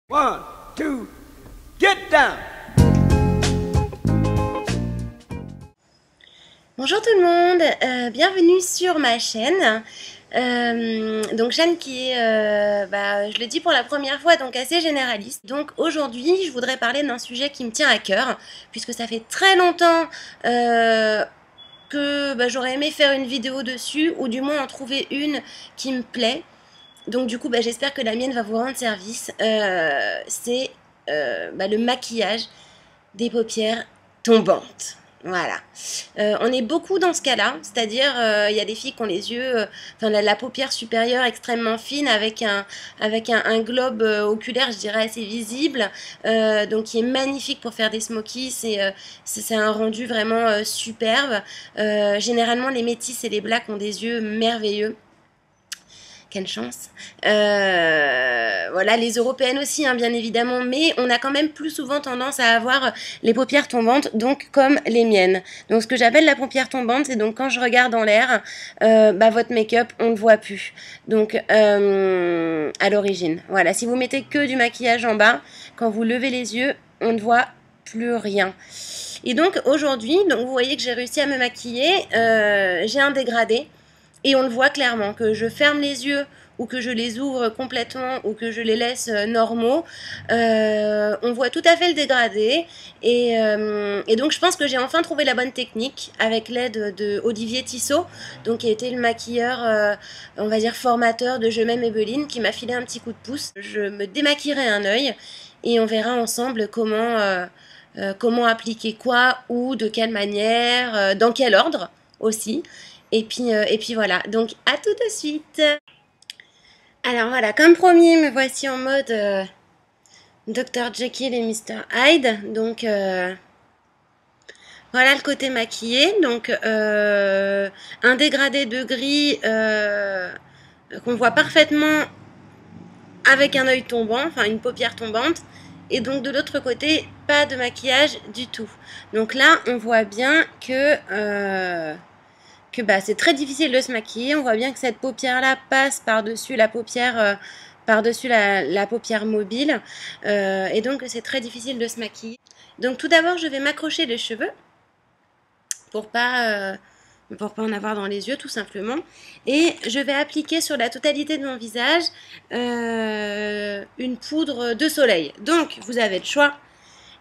One, two, get down! Bonjour tout le monde, bienvenue sur ma chaîne. Donc chaîne qui est, je le dis pour la première fois, donc assez généraliste. Donc aujourd'hui, je voudrais parler d'un sujet qui me tient à cœur, puisque ça fait très longtemps que j'aurais aimé faire une vidéo dessus, ou du moins en trouver une qui me plaît. Donc du coup, j'espère que la mienne va vous rendre service. C'est le maquillage des paupières tombantes. Voilà. On est beaucoup dans ce cas-là, c'est-à-dire il y a des filles qui ont les yeux, la paupière supérieure extrêmement fine avec un globe oculaire, je dirais, assez visible, donc qui est magnifique pour faire des smokies. C'est un rendu vraiment superbe. Généralement, les métis et les blacks ont des yeux merveilleux. Quelle chance. Voilà, les européennes aussi, hein, bien évidemment, mais on a quand même plus souvent tendance à avoir les paupières tombantes, donc comme les miennes. Donc ce que j'appelle la paupière tombante, c'est donc quand je regarde en l'air, votre make-up, on ne voit plus. Donc à l'origine, voilà, si vous mettez que du maquillage en bas, quand vous levez les yeux, on ne voit plus rien. Et donc aujourd'hui, vous voyez que j'ai réussi à me maquiller, j'ai un dégradé. Et on le voit clairement, que je ferme les yeux ou que je les ouvre complètement ou que je les laisse normaux, on voit tout à fait le dégradé. Et donc je pense que j'ai enfin trouvé la bonne technique avec l'aide de Olivier Tissot, donc qui a été le maquilleur, on va dire formateur de Je m'aime Maybelline, qui m'a filé un petit coup de pouce. Je me démaquillerai un œil et on verra ensemble comment appliquer quoi, où, de quelle manière, dans quel ordre aussi. Et puis voilà, donc à tout de suite. Alors voilà, comme promis, me voici en mode Dr Jekyll et Mr Hyde. Donc voilà le côté maquillé. Donc un dégradé de gris qu'on voit parfaitement avec un œil tombant, enfin une paupière tombante. Et donc de l'autre côté, pas de maquillage du tout. Donc là, on voit bien que c'est très difficile de se maquiller. On voit bien que cette paupière là passe par-dessus la paupière la paupière mobile, et donc c'est très difficile de se maquiller. Donc tout d'abord je vais m'accrocher les cheveux pour pas en avoir dans les yeux tout simplement, et je vais appliquer sur la totalité de mon visage une poudre de soleil. Donc vous avez le choix.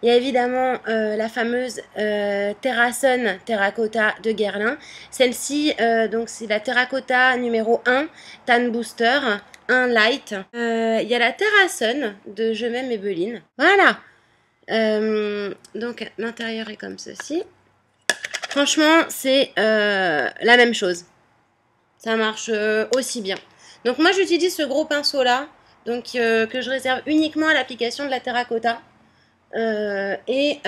Il y a évidemment la fameuse Terrasun Terracotta de Guerlain. Celle-ci, donc c'est la Terracotta numéro 1, Tan Booster, 1 Light. Il y a la Terrasun de Je m'aime Maybelline. Voilà. Donc l'intérieur est comme ceci. Franchement, c'est la même chose. Ça marche aussi bien. Donc moi j'utilise ce gros pinceau là, donc que je réserve uniquement à l'application de la Terracotta. Et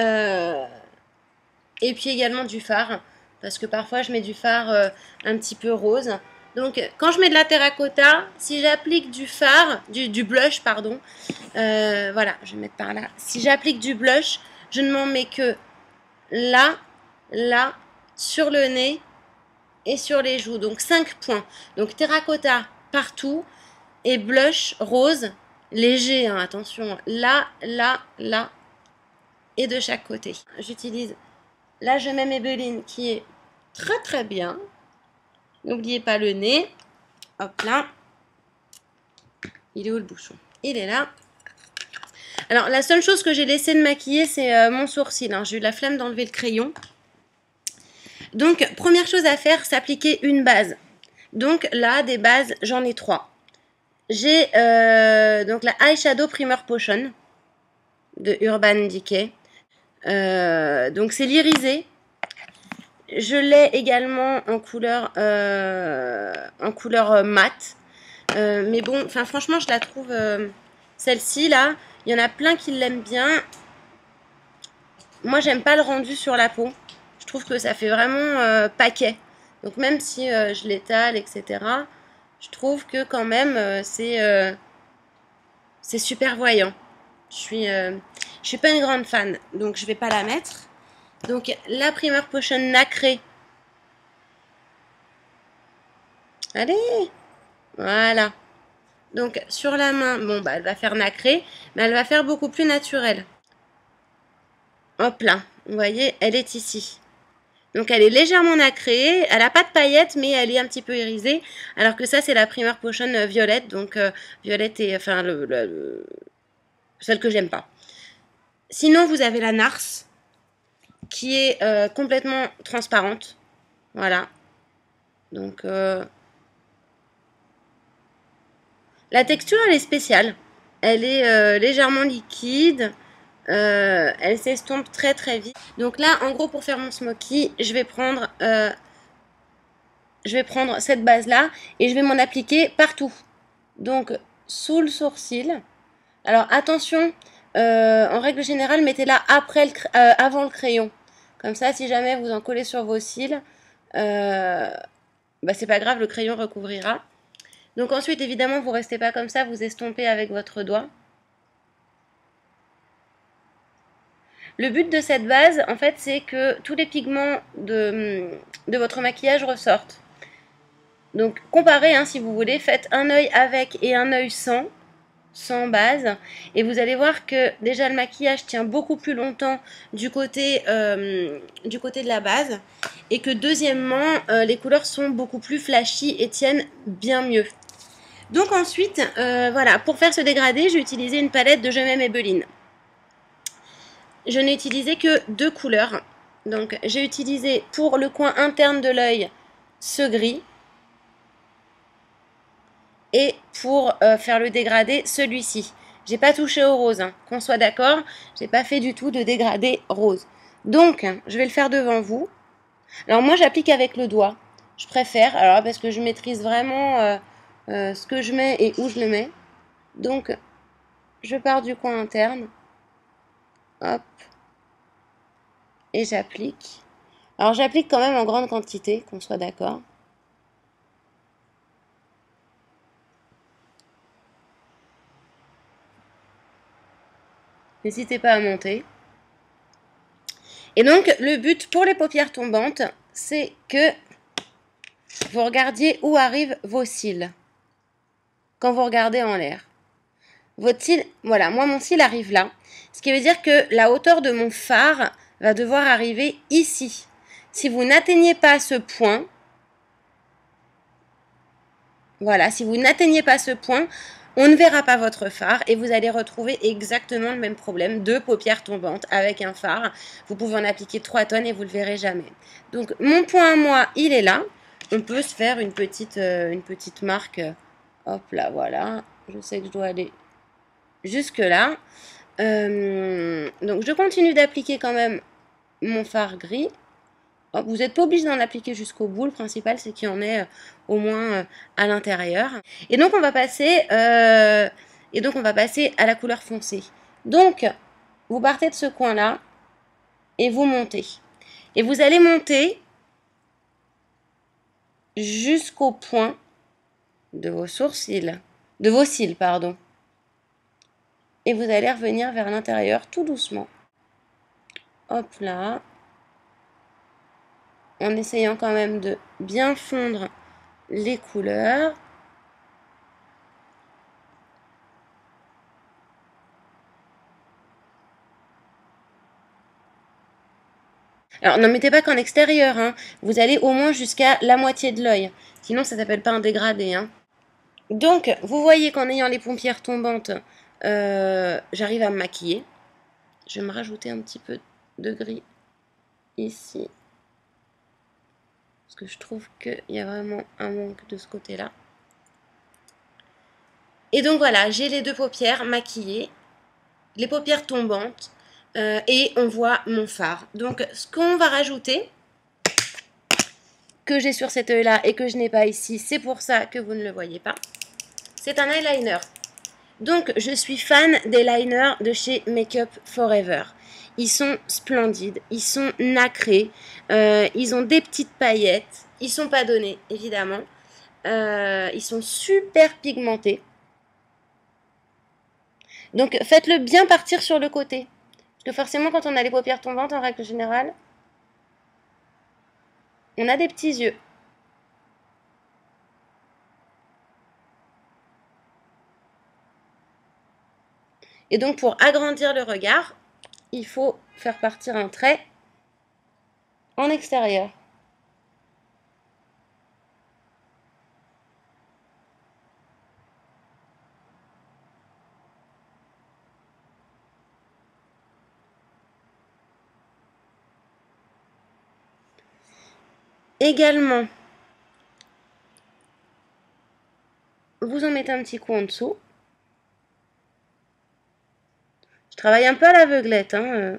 puis également du fard, parce que parfois je mets du fard un petit peu rose. Donc quand je mets de la terracotta, si j'applique du fard, du blush pardon, voilà, je vais mettre par là. Si j'applique du blush, je ne m'en mets que là, là, sur le nez et sur les joues. Donc 5 points. Donc terracotta partout et blush rose léger, hein, attention, là, là, là et de chaque côté. J'utilise la Je m'aime Maybelline qui est très très bien. N'oubliez pas le nez. Hop là. Il est où le bouchon? Il est là. Alors la seule chose que j'ai laissé de maquiller, c'est mon sourcil, hein. J'ai eu la flemme d'enlever le crayon. Donc première chose à faire, c'est appliquer une base. Donc là, des bases, j'en ai 3. J'ai donc la Eyeshadow Primer Potion de Urban Decay. Donc c'est l'irisé. Je l'ai également en couleur mat. Mais bon, enfin franchement je la trouve, celle-ci là, il y en a plein qui l'aiment bien. Moi j'aime pas le rendu sur la peau. Je trouve que ça fait vraiment paquet. Donc même si je l'étale, etc., je trouve que quand même c'est super voyant. Je suis pas une grande fan, donc je vais pas la mettre. Donc la Primer Potion nacrée. Allez, voilà. Donc sur la main, bon bah elle va faire nacré, mais elle va faire beaucoup plus naturelle. Hop là, vous voyez, elle est ici. Donc elle est légèrement nacrée, elle n'a pas de paillettes, mais elle est un petit peu irisée. Alors que ça, c'est la Primer Potion violette, donc violette est enfin celle que j'aime pas. Sinon, vous avez la Nars, qui est complètement transparente. Voilà. Donc la texture, elle est spéciale. Elle est légèrement liquide. Elle s'estompe très très vite. Donc là, en gros, pour faire mon smoky, je vais prendre cette base-là et je vais m'en appliquer partout. Donc, sous le sourcil. Alors, attention, en règle générale, mettez-la avant le crayon. Comme ça, si jamais vous en collez sur vos cils, bah, c'est pas grave, le crayon recouvrira. Donc ensuite, évidemment, vous restez pas comme ça, vous estompez avec votre doigt. Le but de cette base, en fait, c'est que tous les pigments de votre maquillage ressortent. Donc, comparez, hein, si vous voulez, faites un œil avec et un œil sans base. Et vous allez voir que déjà le maquillage tient beaucoup plus longtemps du côté de la base. Et que deuxièmement, les couleurs sont beaucoup plus flashy et tiennent bien mieux. Donc ensuite, voilà, pour faire ce dégradé, j'ai utilisé une palette de Je m'aime Maybelline. Je n'ai utilisé que 2 couleurs. Donc j'ai utilisé pour le coin interne de l'œil ce gris. Et pour faire le dégradé, celui-ci. J'ai pas touché au rose, hein, qu'on soit d'accord. J'ai pas fait du tout de dégradé rose. Donc, je vais le faire devant vous. Alors moi, j'applique avec le doigt. Je préfère, alors parce que je maîtrise vraiment ce que je mets et où je le mets. Donc, je pars du coin interne. Hop. Et j'applique. Alors, j'applique quand même en grande quantité, qu'on soit d'accord. N'hésitez pas à monter. Et donc, le but pour les paupières tombantes, c'est que vous regardiez où arrivent vos cils quand vous regardez en l'air. Votre cil, voilà, moi mon cil arrive là. Ce qui veut dire que la hauteur de mon fard va devoir arriver ici. Si vous n'atteignez pas ce point, voilà, si vous n'atteignez pas ce point, on ne verra pas votre fard et vous allez retrouver exactement le même problème de paupières tombantes avec un fard. Vous pouvez en appliquer 3 tonnes et vous ne le verrez jamais. Donc mon point à moi, il est là. On peut se faire une petite marque. Hop là, voilà. Je sais que je dois aller jusque là. Donc je continue d'appliquer quand même mon fard gris. Hop, vous n'êtes pas obligé d'en appliquer jusqu'au bout. Le principal, c'est qu'il y en ait au moins à l'intérieur. Et donc on va passer à la couleur foncée. Donc vous partez de ce coin-là et vous montez. Et vous allez monter jusqu'au point de vos sourcils, de vos cils, pardon. Et vous allez revenir vers l'intérieur tout doucement. Hop là. En essayant quand même de bien fondre les couleurs. Alors, n'en mettez pas qu'en extérieur, hein. Vous allez au moins jusqu'à la moitié de l'œil. Sinon, ça s'appelle pas un dégradé, hein. Donc, vous voyez qu'en ayant les paupières tombantes, j'arrive à me maquiller. Je vais me rajouter un petit peu de gris ici. Parce que je trouve qu'il y a vraiment un manque de ce côté-là. Et donc voilà, j'ai les 2 paupières maquillées, les paupières tombantes, et on voit mon fard. Donc ce qu'on va rajouter, que j'ai sur cet œil-là et que je n'ai pas ici, c'est pour ça que vous ne le voyez pas, c'est un eyeliner. Donc je suis fan des liners de chez Make Up Forever. Ils sont splendides, ils sont nacrés, ils ont des petites paillettes, ils sont pas donnés évidemment, ils sont super pigmentés. Donc faites-le bien partir sur le côté. Parce que forcément quand on a les paupières tombantes en règle générale, on a des petits yeux. Et donc pour agrandir le regard, il faut faire partir un trait en extérieur. Également, vous en mettez un petit coup en dessous. Je travaille un peu à l'aveuglette, hein.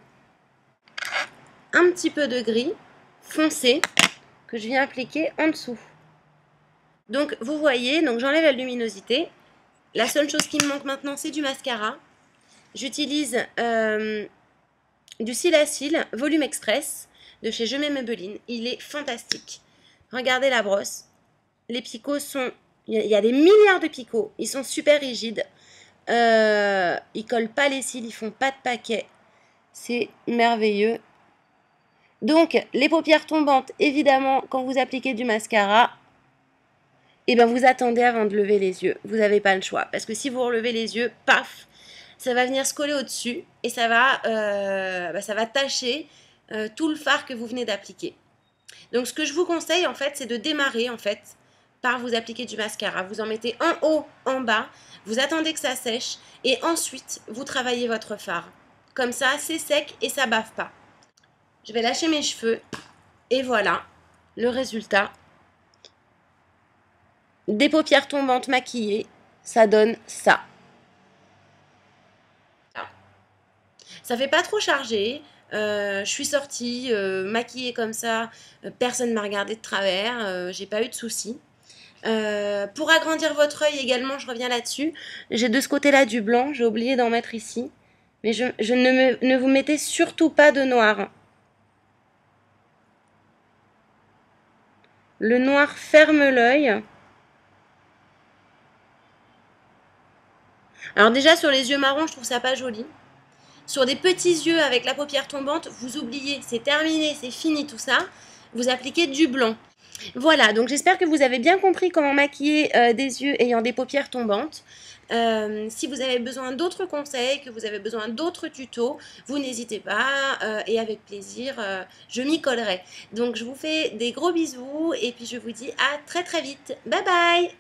Un petit peu de gris foncé que je viens appliquer en dessous. Donc vous voyez, donc j'enlève la luminosité. La seule chose qui me manque maintenant, c'est du mascara. J'utilise du cils à cils Volume Express de chez Je m'aime Maybelline. Il est fantastique. Regardez la brosse. Les picots sont... Il y a des milliards de picots. Ils sont super rigides. Ils collent pas les cils, ils font pas de paquet. C'est merveilleux. Donc, les paupières tombantes, évidemment, quand vous appliquez du mascara, et ben vous attendez avant de lever les yeux. Vous n'avez pas le choix. Parce que si vous relevez les yeux, paf, ça va venir se coller au-dessus et ça va tacher tout le fard que vous venez d'appliquer. Donc, ce que je vous conseille, en fait, c'est de démarrer, en fait, par vous appliquer du mascara. Vous en mettez en haut, en bas, vous attendez que ça sèche et ensuite, vous travaillez votre fard. Comme ça, c'est sec et ça bave pas. Je vais lâcher mes cheveux et voilà le résultat. Des paupières tombantes maquillées, ça donne ça. Ça fait pas trop chargé. Je suis sortie maquillée comme ça, personne m'a regardé de travers, j'ai pas eu de soucis. Pour agrandir votre œil également, je reviens là-dessus. J'ai de ce côté-là du blanc, j'ai oublié d'en mettre ici. Mais ne vous mettez surtout pas de noir. Le noir ferme l'œil. Alors déjà sur les yeux marrons, je trouve ça pas joli. Sur des petits yeux avec la paupière tombante, vous oubliez, c'est terminé, c'est fini tout ça. Vous appliquez du blanc. Voilà, donc j'espère que vous avez bien compris comment maquiller des yeux ayant des paupières tombantes. Si vous avez besoin d'autres conseils, que vous avez besoin d'autres tutos, vous n'hésitez pas et avec plaisir, je m'y collerai. Donc je vous fais des gros bisous et puis je vous dis à très très vite. Bye bye!